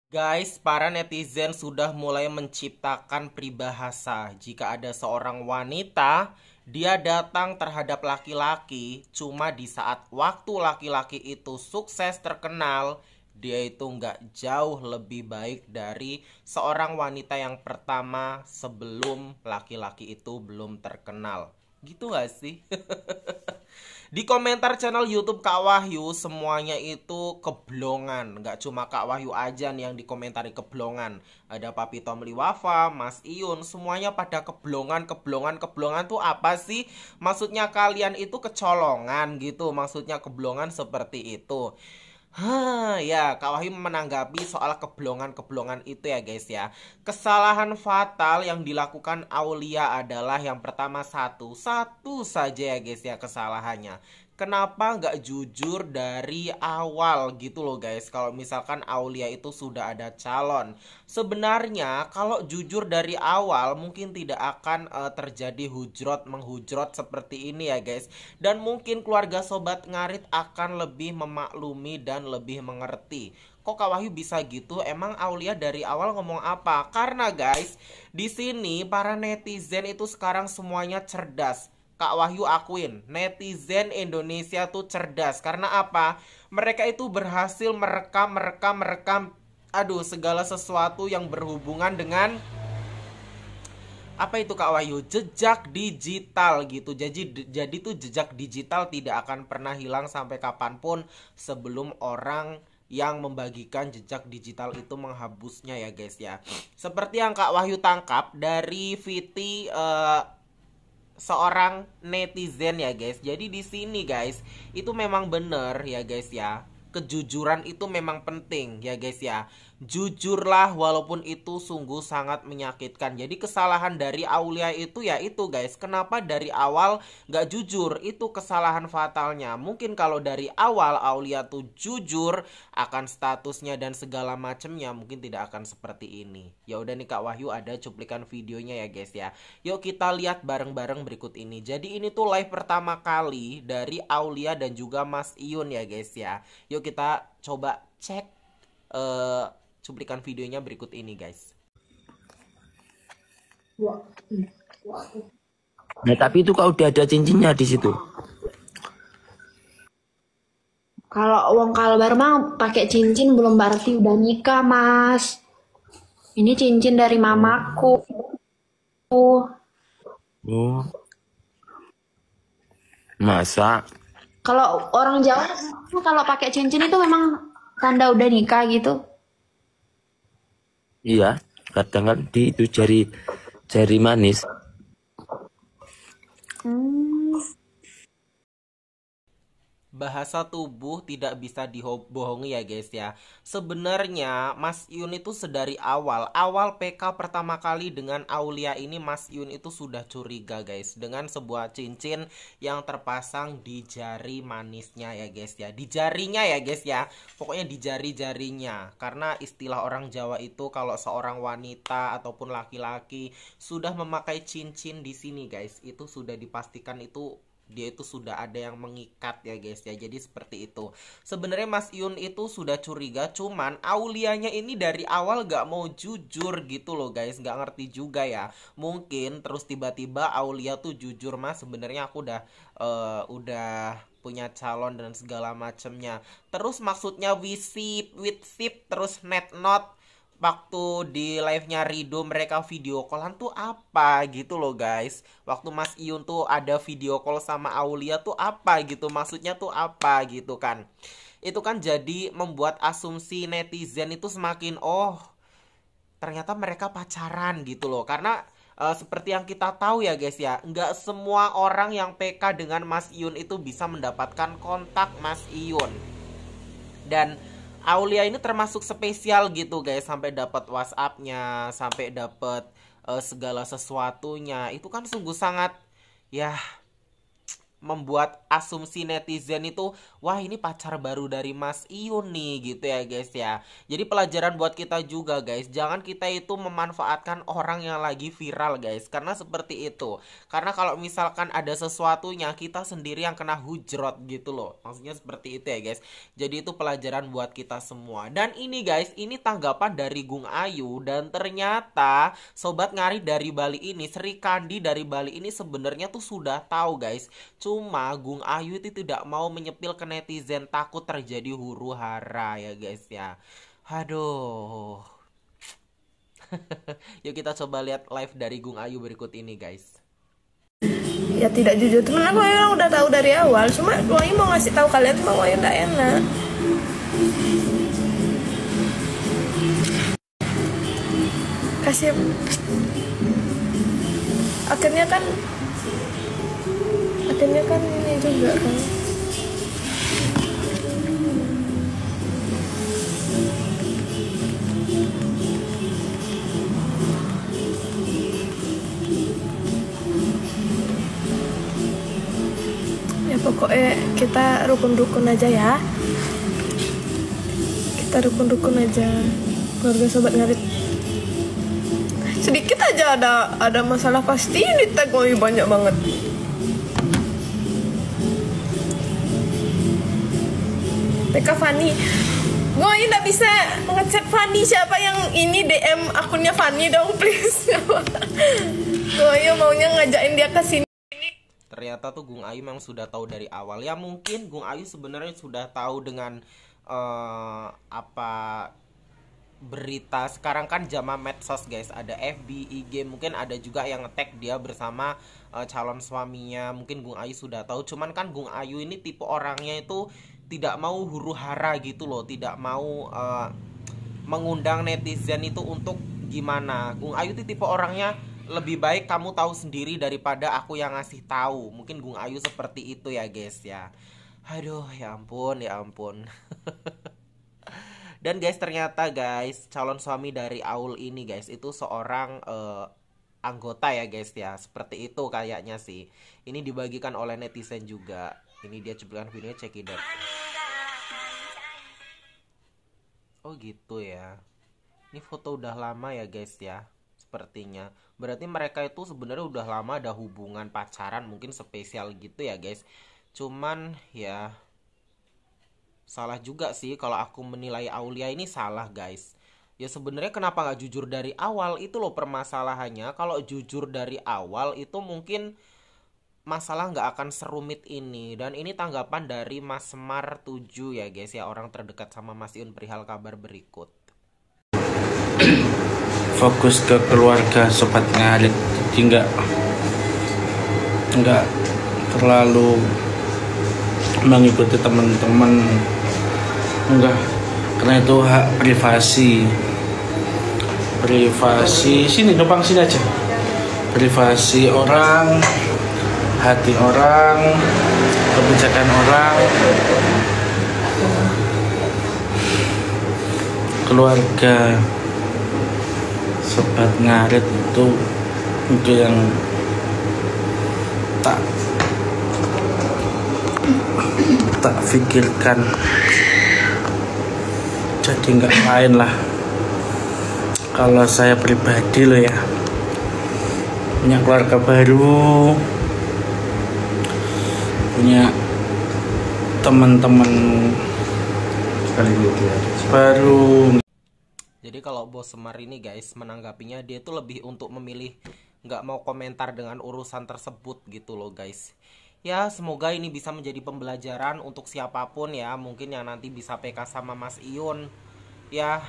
Guys, para netizen sudah mulai menciptakan peribahasa. Jika ada seorang wanita, dia datang terhadap laki-laki, cuma di saat waktu laki-laki itu sukses terkenal, dia itu nggak jauh lebih baik dari seorang wanita yang pertama sebelum laki-laki itu belum terkenal. Gitu gak sih? Di komentar channel YouTube Kak Wahyu semuanya itu keblongan. Nggak cuma Kak Wahyu aja nih yang dikomentari keblongan. Ada Papi Tom Liwafa, Mas Iyun, semuanya pada keblongan, keblongan, keblongan tuh apa sih? Maksudnya kalian itu kecolongan gitu. Maksudnya keblongan seperti itu. Ya, Kak Wahyu menanggapi soal keblongan-keblongan itu ya guys ya. Kesalahan fatal yang dilakukan Aulia adalah yang pertama satu saja ya guys ya kesalahannya. Kenapa nggak jujur dari awal gitu loh guys. Kalau misalkan Aulia itu sudah ada calon. Sebenarnya kalau jujur dari awal mungkin tidak akan terjadi hujrot menghujrot seperti ini ya guys. Dan mungkin keluarga Sobat Ngarit akan lebih memaklumi dan lebih mengerti. Kok Kak Wahyu bisa gitu? Emang Aulia dari awal ngomong apa? Karena guys, di sini para netizen itu sekarang semuanya cerdas. Kak Wahyu akuin, netizen Indonesia tuh cerdas. Karena apa? Mereka itu berhasil merekam segala sesuatu yang berhubungan dengan apa itu Kak Wahyu? Jejak digital gitu. Jadi tuh jejak digital tidak akan pernah hilang sampai kapanpun sebelum orang yang membagikan jejak digital itu menghapusnya ya guys ya. Seperti yang Kak Wahyu tangkap dari VT seorang netizen ya guys. Jadi di sini guys, itu memang bener ya guys ya. Kejujuran itu memang penting ya guys ya. Jujurlah walaupun itu sungguh sangat menyakitkan. Jadi kesalahan dari Aulia itu ya itu guys. Kenapa dari awal gak jujur? Itu kesalahan fatalnya. Mungkin kalau dari awal Aulia tuh jujur akan statusnya dan segala macemnya, mungkin tidak akan seperti ini. Ya udah nih Kak Wahyu ada cuplikan videonya ya guys ya. Yuk kita lihat bareng-bareng berikut ini. Jadi ini tuh live pertama kali dari Aulia dan juga Mas Iyun ya guys ya. Yuk kita coba cek cuplikan videonya berikut ini guys. Nah, tapi itu kalau udah ada cincinnya di situ. Kalau wong kalbar mah pakai cincin belum berarti udah nikah, Mas. Ini cincin dari mamaku. Oh, masa? Kalau orang Jawa kalau pakai cincin itu memang tanda udah nikah gitu. Iya, kadang kan di itu jari jari manis. Hmm. Bahasa tubuh tidak bisa dibohongi ya guys ya. Sebenarnya Mas Yun itu sedari awal PK pertama kali dengan Aulia ini Mas Yun itu sudah curiga guys. Dengan sebuah cincin yang terpasang di jari manisnya ya guys ya. Di jarinya ya guys ya. Pokoknya di jari-jarinya. Karena istilah orang Jawa itu kalau seorang wanita ataupun laki-laki sudah memakai cincin di sini guys. Itu sudah dipastikan itu dia itu sudah ada yang mengikat ya guys ya. Jadi seperti itu. Sebenarnya Mas Yun itu sudah curiga, cuman Aulianya ini dari awal gak mau jujur gitu loh guys. Gak ngerti juga ya. Mungkin terus tiba-tiba Aulia tuh jujur, Mas sebenarnya aku udah punya calon dan segala macemnya. Terus maksudnya with sip terus net not waktu di live-nya Rido mereka video callan tuh apa gitu loh guys. Waktu Mas Iyun tuh ada video call sama Aulia tuh apa gitu. Maksudnya tuh apa gitu kan. Itu kan jadi membuat asumsi netizen itu semakin ternyata mereka pacaran gitu loh. Karena seperti yang kita tahu ya guys ya, nggak semua orang yang PK dengan Mas Iyun itu bisa mendapatkan kontak Mas Iyun. Dan Aulia ini termasuk spesial gitu guys, sampai dapat WhatsApp-nya, sampai dapat segala sesuatunya. Itu kan sungguh sangat ya membuat asumsi netizen itu, wah ini pacar baru dari Mas Iyun nih gitu ya guys ya. Jadi pelajaran buat kita juga guys, jangan kita itu memanfaatkan orang yang lagi viral guys, karena seperti itu. Karena kalau misalkan ada sesuatunya, kita sendiri yang kena hujrot gitu loh, maksudnya seperti itu ya guys. Jadi itu pelajaran buat kita semua. Dan ini guys, ini tanggapan dari Gung Ayu, dan ternyata sobat ngarit dari Bali ini, Sri Kandi dari Bali ini sebenarnya tuh sudah tahu guys. Cuma Gung Ayu itu tidak mau menyepil ke netizen, takut terjadi huru hara ya guys ya. Aduh. Yuk kita coba lihat live dari Gung Ayu berikut ini guys. Ya tidak jujur, temen aku yang udah tahu dari awal, cuma Wahyu mau ngasih tahu kalian mau Wahyu nggak enak. Kasih akhirnya kan ini juga kan. Ya pokoknya kita rukun-rukun aja ya. Kita rukun-rukun aja, keluarga sobat ngarit. Sedikit aja ada masalah pasti ini tag banyak banget. PK Fanny, gue nggak bisa ngechat Fanny, siapa yang ini DM akunnya Fanny dong please. Gue maunya ngajakin dia ke sini. Ternyata tuh Gung Ayu memang sudah tahu dari awal. Ya mungkin Gung Ayu sebenarnya sudah tahu dengan apa berita sekarang kan zaman medsos guys, ada FB, IG, mungkin ada juga yang nge-tag dia bersama calon suaminya. Mungkin Gung Ayu sudah tahu, cuman kan Gung Ayu ini tipe orangnya itu tidak mau huru hara gitu loh, tidak mau mengundang netizen itu untuk gimana. Gung Ayu itu tipe orangnya lebih baik kamu tahu sendiri daripada aku yang ngasih tahu. Mungkin Gung Ayu seperti itu ya guys ya. Aduh ya ampun ya ampun. Dan guys ternyata guys calon suami dari Aul ini guys itu seorang anggota ya guys ya. Seperti itu kayaknya sih. Ini dibagikan oleh netizen juga. Ini dia cuplikan videonya, check it out. Oh gitu ya. Ini foto udah lama ya guys ya. Sepertinya berarti mereka itu sebenarnya udah lama ada hubungan pacaran, mungkin spesial gitu ya guys. Cuman ya salah juga sih kalau aku menilai Aulia ini salah guys. Ya sebenarnya kenapa nggak jujur dari awal, itu loh permasalahannya. Kalau jujur dari awal itu mungkin masalah nggak akan serumit ini. Dan ini tanggapan dari Mas Semar 7 ya guys ya, orang terdekat sama Mas Iyun perihal kabar berikut. Fokus ke keluarga sobat ngarit, jadi nggak terlalu mengikuti teman-teman, enggak, karena itu hak privasi. Sini numpang sini aja, privasi orang, hati orang, kebijakan orang. Keluarga sobat ngarit itu yang tak pikirkan. Jadi nggak main lah. Kalau saya pribadi loh ya, punya keluarga baru, punya teman-teman baru. Jadi kalau Bos Semar ini guys menanggapinya, dia tuh lebih untuk memilih nggak mau komentar dengan urusan tersebut gitu loh guys. Ya semoga ini bisa menjadi pembelajaran untuk siapapun ya, mungkin yang nanti bisa PK sama Mas Iyun. Ya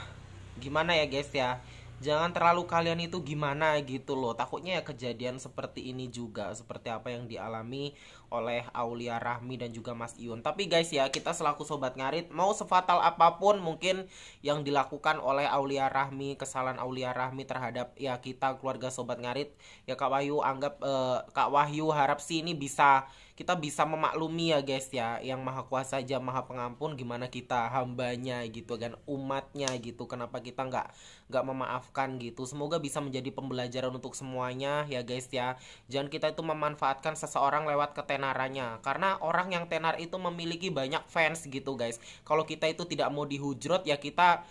gimana ya guys ya, jangan terlalu kalian itu gimana gitu loh. Takutnya ya kejadian seperti ini juga, seperti apa yang dialami oleh Aulia Rahmi dan juga Mas Iyun. Tapi guys ya, kita selaku sobat ngarit, mau sefatal apapun mungkin yang dilakukan oleh Aulia Rahmi, kesalahan Aulia Rahmi terhadap ya kita keluarga sobat ngarit, ya Kak Wahyu anggap Kak Wahyu harap sih ini bisa kita bisa memaklumi ya guys ya, yang maha kuasa aja maha pengampun, gimana kita hambanya gitu kan, umatnya gitu, kenapa kita nggak memaafkan gitu. Semoga bisa menjadi pembelajaran untuk semuanya ya guys ya. Jangan kita itu memanfaatkan seseorang lewat ketenarannya, karena orang yang tenar itu memiliki banyak fans gitu guys. Kalau kita itu tidak mau dihujrot ya kita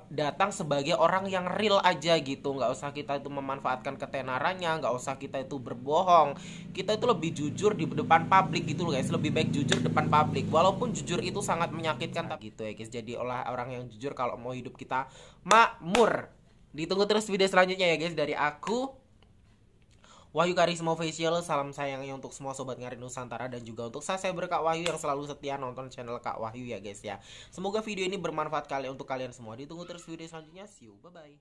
datang sebagai orang yang real aja gitu. Nggak usah kita itu memanfaatkan ketenarannya, nggak usah kita itu berbohong. Kita itu lebih jujur di depan publik gitu loh guys. Lebih baik jujur depan publik, walaupun jujur itu sangat menyakitkan gitu ya guys. Jadi olah orang yang jujur kalau mau hidup kita makmur. Ditunggu terus video selanjutnya ya guys dari aku, Wahyu Karisma Official. Salam sayangnya untuk semua sobat Ngarin Nusantara, dan juga untuk saya Kak Wahyu yang selalu setia nonton channel Kak Wahyu ya guys ya. Semoga video ini bermanfaat untuk kalian semua. Ditunggu terus video selanjutnya. See you, bye bye.